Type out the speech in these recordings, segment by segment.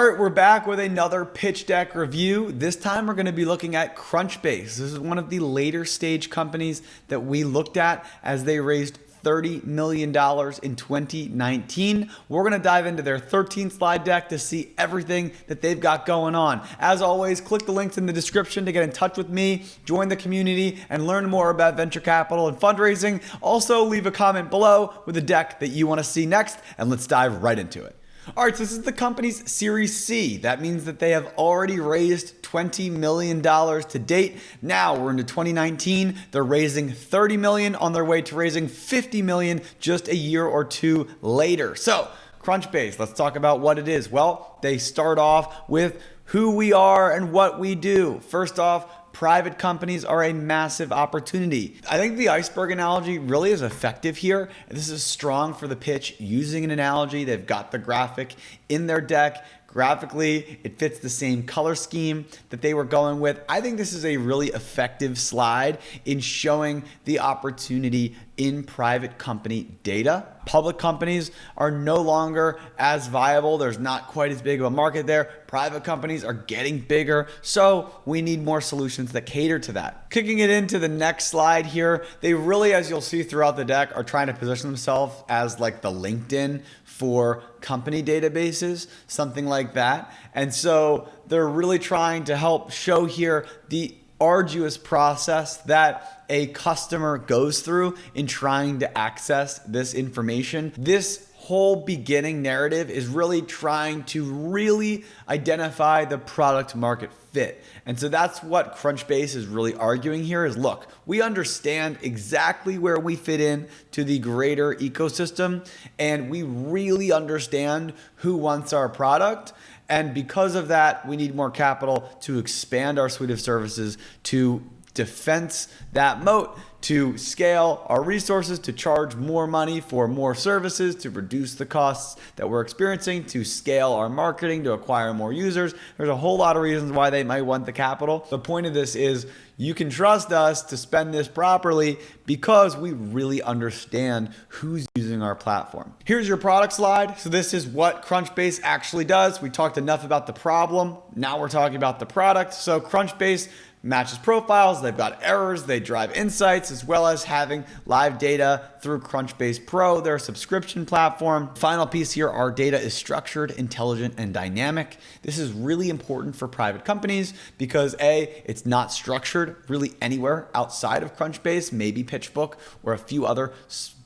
All right, we're back with another pitch deck review. This time we're going to be looking at Crunchbase. This is one of the later stage companies that we looked at as they raised $30 million in 2019. We're going to dive into their 13 slide deck to see everything that they've got going on. As always, click the links in the description to get in touch with me, join the community, and learn more about venture capital and fundraising. Also, leave a comment below with a deck that you want to see next, and let's dive right into it. All right, so this is the company's Series C. That means that they have already raised $20 million to date. Now we're into 2019. They're raising $30 million on their way to raising $50 million just a year or two later. So Crunchbase, let's talk about what it is. Well, they start off with who we are and what we do. First off, private companies are a massive opportunity. I think the iceberg analogy really is effective here. This is strong for the pitch using an analogy. They've got the graphic in their deck. Graphically, it fits the same color scheme that they were going with. I think this is a really effective slide in showing the opportunity in private company data. Public companies are no longer as viable. There's not quite as big of a market there. Private companies are getting bigger, so we need more solutions that cater to that. Kicking it into the next slide here, they really, as you'll see throughout the deck, are trying to position themselves as like the LinkedIn for company databases, something like that. And so they're really trying to help show here the arduous process that a customer goes through in trying to access this information. This whole beginning narrative is really trying to really identify the product market fit. And so that's what Crunchbase is really arguing here is, look, we understand exactly where we fit in to the greater ecosystem, and we really understand who wants our product. And because of that, we need more capital to expand our suite of services, to defense that moat, to scale our resources, to charge more money for more services, to reduce the costs that we're experiencing, to scale our marketing, to acquire more users. There's a whole lot of reasons why they might want the capital. The point of this is you can trust us to spend this properly because we really understand who's using our platform. Here's your product slide. So this is what Crunchbase actually does. We talked enough about the problem. Now we're talking about the product. So Crunchbase matches profiles, they've got errors, they drive insights, as well as having live data through Crunchbase Pro, their subscription platform. Final piece here, our data is structured, intelligent, and dynamic. This is really important for private companies because A, it's not structured really anywhere outside of Crunchbase, maybe PitchBook or a few other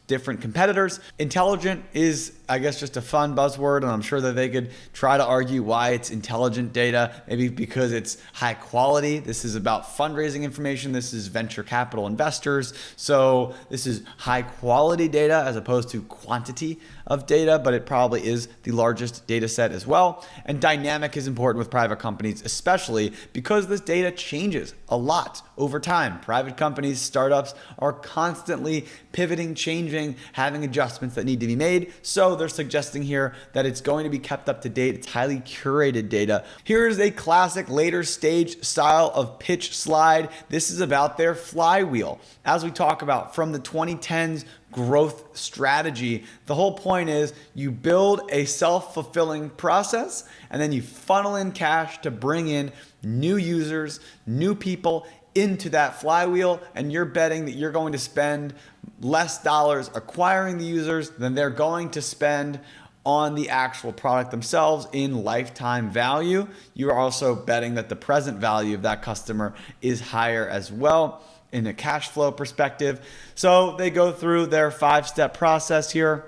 different competitors. Intelligent is, I guess, just a fun buzzword, and I'm sure that they could try to argue why it's intelligent data, maybe because it's high quality. This is about fundraising information. This is venture capital investors. So this is high quality data as opposed to quantity of data, but it probably is the largest data set as well. And dynamic is important with private companies, especially because this data changes a lot over time. Private companies, startups are constantly pivoting, changing, having adjustments that need to be made. So they're suggesting here that it's going to be kept up to date. It's highly curated data. Here's a classic later stage style of pitch slide. This is about their flywheel. As we talk about from the 2010s growth strategy, the whole point is you build a self-fulfilling process and then you funnel in cash to bring in new users, new people into that flywheel, and you're betting that you're going to spend less dollars acquiring the users than they're going to spend on the actual product themselves in lifetime value. You're also betting that the present value of that customer is higher as well in a cash flow perspective. So they go through their 5-step process here.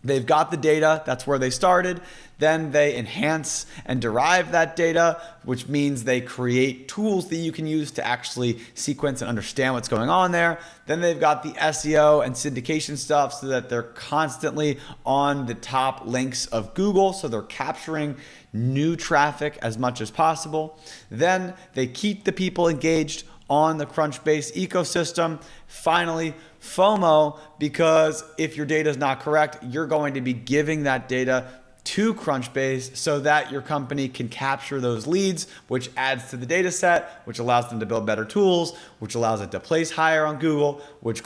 They've got the data, that's where they started. Then they enhance and derive that data, which means they create tools that you can use to actually sequence and understand what's going on there. Then they've got the SEO and syndication stuff so that they're constantly on the top links of Google. So they're capturing new traffic as much as possible. Then they keep the people engaged on the Crunchbase ecosystem. Finally, FOMO, because if your data is not correct, you're going to be giving that data to Crunchbase so that your company can capture those leads, which adds to the data set, which allows them to build better tools, which allows it to place higher on Google, which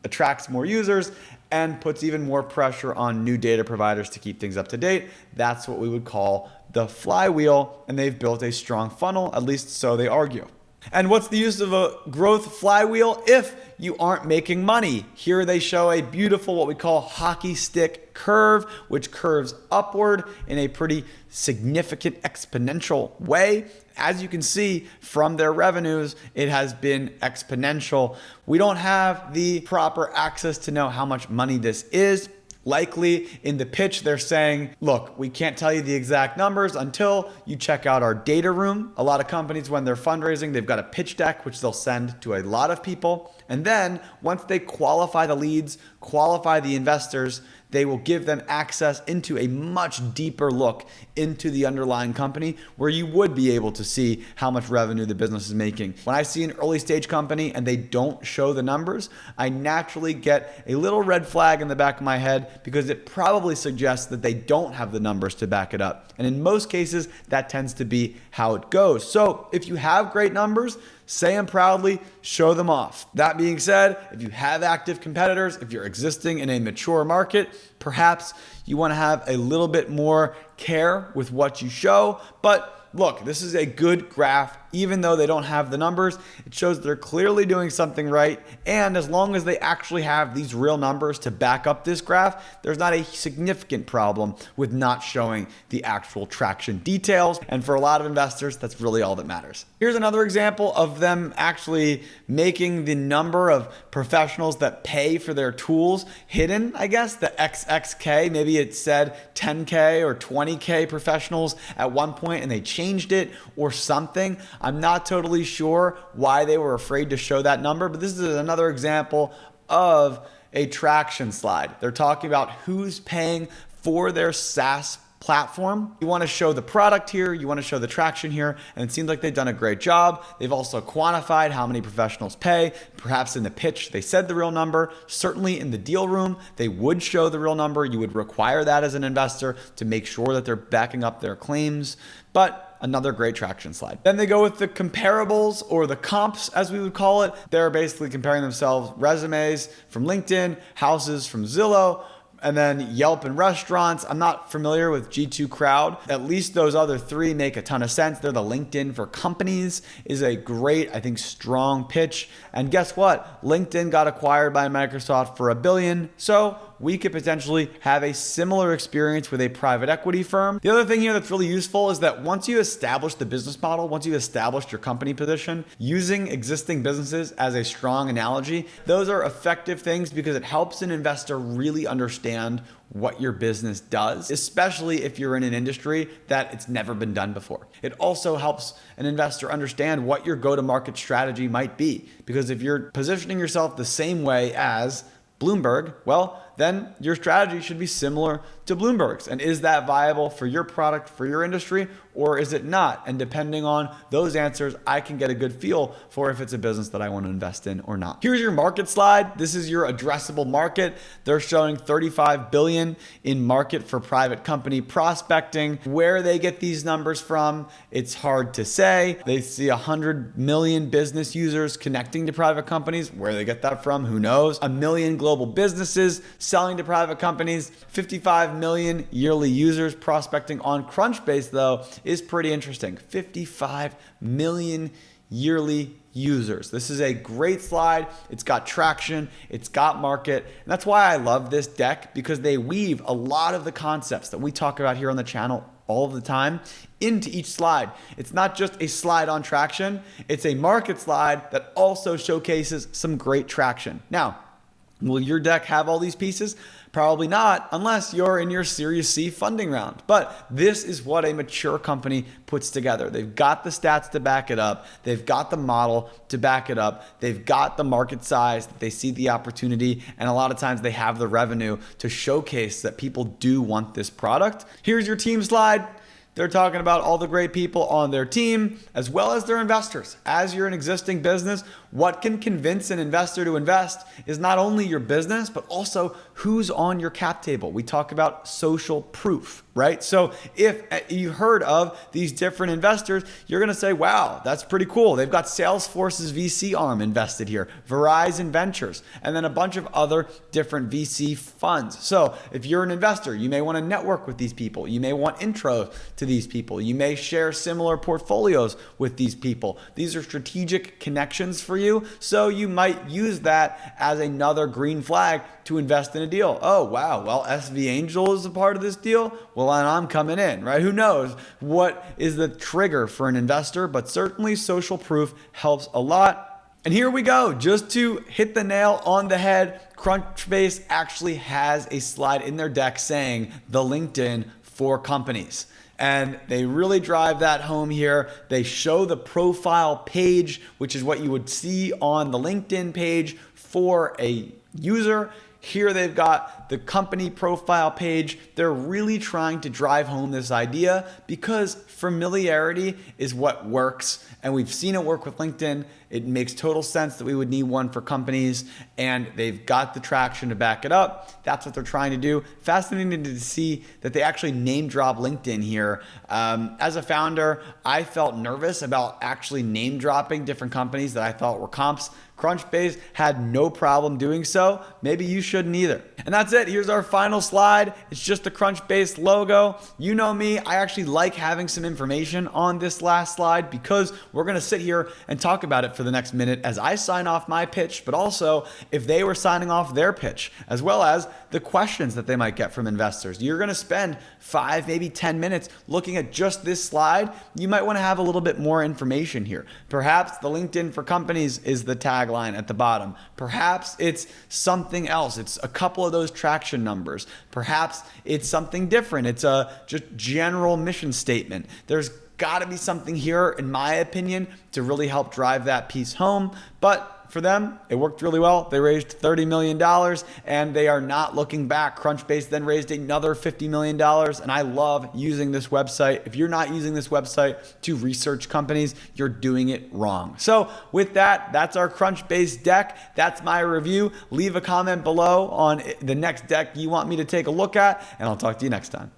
attracts more users and puts even more pressure on new data providers to keep things up to date. That's what we would call the flywheel, and they've built a strong funnel, at least so they argue. And what's the use of a growth flywheel if you aren't making money? Here they show a beautiful, what we call hockey stick curve, which curves upward in a pretty significant exponential way. As you can see from their revenues, it has been exponential. We don't have the proper access to know how much money this is. Likely in the pitch, they're saying, look, we can't tell you the exact numbers until you check out our data room. A lot of companies, when they're fundraising, they've got a pitch deck, which they'll send to a lot of people. And then once they qualify the leads, qualify the investors, they will give them access into a much deeper look into the underlying company where you would be able to see how much revenue the business is making. When I see an early stage company and they don't show the numbers, I naturally get a little red flag in the back of my head because it probably suggests that they don't have the numbers to back it up. And in most cases, that tends to be how it goes. So if you have great numbers, say them proudly, show them off. That being said, if you have active competitors, if you're existing in a mature market, perhaps you want to have a little bit more care with what you show. But look, this is a good graph. Even though they don't have the numbers, it shows they're clearly doing something right. And as long as they actually have these real numbers to back up this graph, there's not a significant problem with not showing the actual traction details. And for a lot of investors, that's really all that matters. Here's another example of them actually making the number of professionals that pay for their tools hidden, I guess, the XXK. Maybe it said 10K or 20K professionals at one point and they changed it or something. I'm not totally sure why they were afraid to show that number, but this is another example of a traction slide. They're talking about who's paying for their SaaS platform. You want to show the product here, you want to show the traction here, and it seems like they've done a great job. They've also quantified how many professionals pay. Perhaps in the pitch, they said the real number. Certainly in the deal room, they would show the real number. You would require that as an investor to make sure that they're backing up their claims. But another great traction slide. Then they go with the comparables or the comps, as we would call it. They're basically comparing themselves resumes from LinkedIn, houses from Zillow, and then Yelp and restaurants. I'm not familiar with G2 Crowd. At least those other three make a ton of sense. They're the LinkedIn for companies is a great, I think, strong pitch. And guess what? LinkedIn got acquired by Microsoft for $1 billion. So we could potentially have a similar experience with a private equity firm. The other thing here that's really useful is that once you establish the business model, once you've established your company position, using existing businesses as a strong analogy, those are effective things because it helps an investor really understand what your business does, especially if you're in an industry that it's never been done before. It also helps an investor understand what your go-to-market strategy might be, because if you're positioning yourself the same way as Bloomberg, well, then your strategy should be similar to Bloomberg's. And is that viable for your product, for your industry, or is it not? And depending on those answers, I can get a good feel for if it's a business that I want to invest in or not. Here's your market slide. This is your addressable market. They're showing $35 billion in market for private company prospecting. Where they get these numbers from, it's hard to say. They see 100 million business users connecting to private companies. Where they get that from, who knows? 1 million global businesses selling to private companies, 55 million yearly users prospecting on Crunchbase, though, is pretty interesting. 55 million yearly users. This is a great slide. It's got traction, it's got market. And that's why I love this deck, because they weave a lot of the concepts that we talk about here on the channel all of the time into each slide. It's not just a slide on traction, it's a market slide that also showcases some great traction. Now, will your deck have all these pieces? Probably not, unless you're in your Series C funding round. But this is what a mature company puts together. They've got the stats to back it up. They've got the model to back it up. They've got the market size. They see the opportunity. And a lot of times they have the revenue to showcase that people do want this product. Here's your team slide. They're talking about all the great people on their team, as well as their investors. As you're an existing business, what can convince an investor to invest is not only your business, but also who's on your cap table. We talk about social proof. right? So if you heard of these different investors, you're going to say, wow, that's pretty cool. They've got Salesforce's VC arm invested here, Verizon Ventures, and then a bunch of other different VC funds. So if you're an investor, you may want to network with these people. You may want intros to these people. You may share similar portfolios with these people. These are strategic connections for you. So you might use that as another green flag to invest in a deal. Oh, wow. Well, SV Angel is a part of this deal. Well, and I'm coming in, right? Who knows what is the trigger for an investor, but certainly social proof helps a lot. And here we go. Just to hit the nail on the head, Crunchbase actually has a slide in their deck saying the LinkedIn for companies. And they really drive that home here. They show the profile page, which is what you would see on the LinkedIn page for a user. Here they've got the company profile page. They're really trying to drive home this idea because familiarity is what works. And we've seen it work with LinkedIn. It makes total sense that we would need one for companies, and they've got the traction to back it up. That's what they're trying to do. Fascinating to see that they actually name drop LinkedIn here. As a founder, I felt nervous about actually name dropping different companies that I thought were comps. Crunchbase had no problem doing so. Maybe you shouldn't either. And that's it. Here's our final slide. It's just the Crunchbase logo. You know me, I actually like having some information on this last slide because we're going to sit here and talk about it for the next minute as I sign off my pitch, but also if they were signing off their pitch, as well as the questions that they might get from investors. You're going to spend 5, maybe 10 minutes looking at just this slide. You might want to have a little bit more information here. Perhaps the LinkedIn for companies is the tagline at the bottom. Perhaps it's something else. It's a couple of those traction numbers. Perhaps it's something different. It's a just general mission statement. There's got to be something here, in my opinion, to really help drive that piece home. But for them, it worked really well. They raised $30 million and they are not looking back. Crunchbase then raised another $50 million. And I love using this website. If you're not using this website to research companies, you're doing it wrong. So with that, that's our Crunchbase deck. That's my review. Leave a comment below on the next deck you want me to take a look at, and I'll talk to you next time.